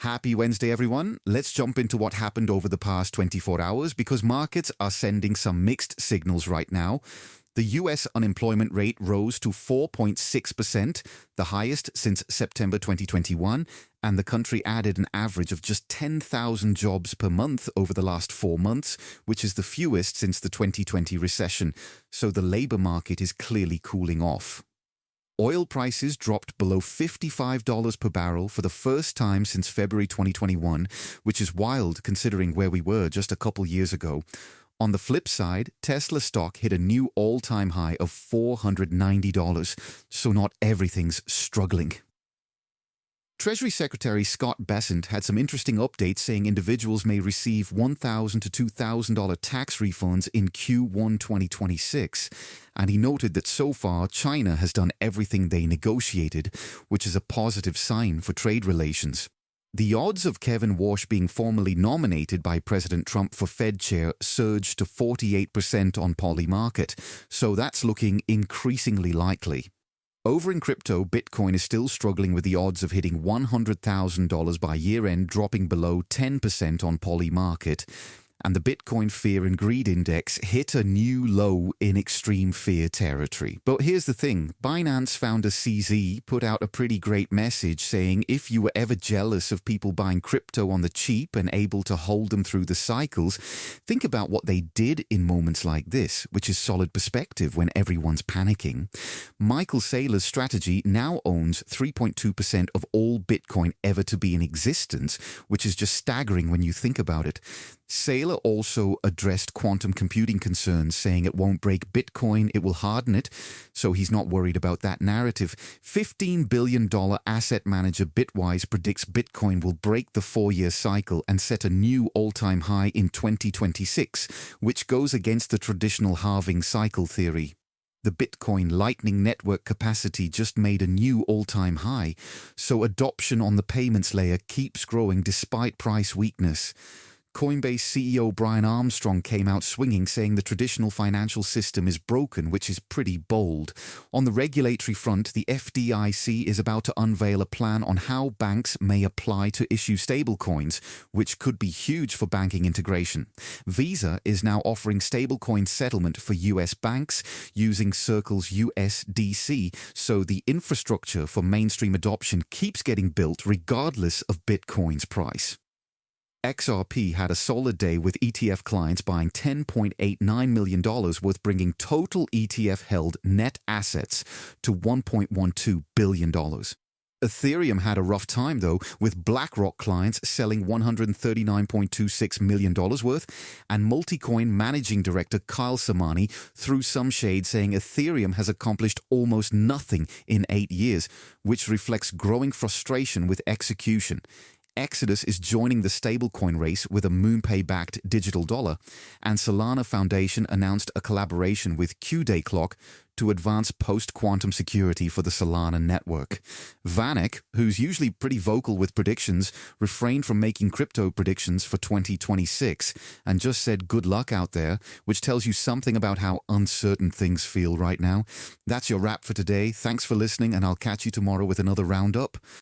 Happy Wednesday, everyone. Let's jump into what happened over the past 24 hours because markets are sending some mixed signals right now. The US unemployment rate rose to 4.6%, the highest since September 2021, and the country added an average of just 10,000 jobs per month over the last 4 months, which is the fewest since the 2020 recession. So the labor market is clearly cooling off. Oil prices dropped below $55 per barrel for the first time since February 2021, which is wild considering where we were just a couple years ago. On the flip side, Tesla stock hit a new all-time high of $490, so not everything's struggling. Treasury Secretary Scott Bessent had some interesting updates saying individuals may receive $1,000 to $2,000 tax refunds in Q1 2026, and he noted that so far China has done everything they negotiated, which is a positive sign for trade relations. The odds of Kevin Warsh being formally nominated by President Trump for Fed chair surged to 48% on Polymarket, so that's looking increasingly likely. Over in crypto, Bitcoin is still struggling with the odds of hitting $100,000 by year-end, dropping below 10% on Polymarket. And the Bitcoin Fear and Greed Index hit a new low in extreme fear territory. But here's the thing, Binance founder CZ put out a pretty great message saying if you were ever jealous of people buying crypto on the cheap and able to hold them through the cycles, think about what they did in moments like this, which is solid perspective when everyone's panicking. Michael Saylor's strategy now owns 3.2% of all Bitcoin ever to be in existence, which is just staggering when you think about it. Saylor also addressed quantum computing concerns, saying it won't break Bitcoin, it will harden it, so he's not worried about that narrative. $15 billion asset manager Bitwise predicts Bitcoin will break the 4-year cycle and set a new all-time high in 2026, which goes against the traditional halving cycle theory. The Bitcoin Lightning Network capacity just made a new all-time high, so adoption on the payments layer keeps growing despite price weakness. Coinbase CEO Brian Armstrong came out swinging, saying the traditional financial system is broken, which is pretty bold. On the regulatory front, the FDIC is about to unveil a plan on how banks may apply to issue stablecoins, which could be huge for banking integration. Visa is now offering stablecoin settlement for US banks using Circle's USDC, so the infrastructure for mainstream adoption keeps getting built regardless of Bitcoin's price. XRP had a solid day with ETF clients buying $10.89 million, worth bringing total ETF-held net assets to $1.12 billion. Ethereum had a rough time, though, with BlackRock clients selling $139.26 million worth, and Multicoin managing director Kyle Samani threw some shade, saying Ethereum has accomplished almost nothing in 8 years, which reflects growing frustration with execution. Exodus is joining the stablecoin race with a MoonPay-backed digital dollar, and Solana Foundation announced a collaboration with Q-Day Clock to advance post-quantum security for the Solana network. Vanek, who's usually pretty vocal with predictions, refrained from making crypto predictions for 2026 and just said good luck out there, which tells you something about how uncertain things feel right now. That's your wrap for today. Thanks for listening, and I'll catch you tomorrow with another roundup.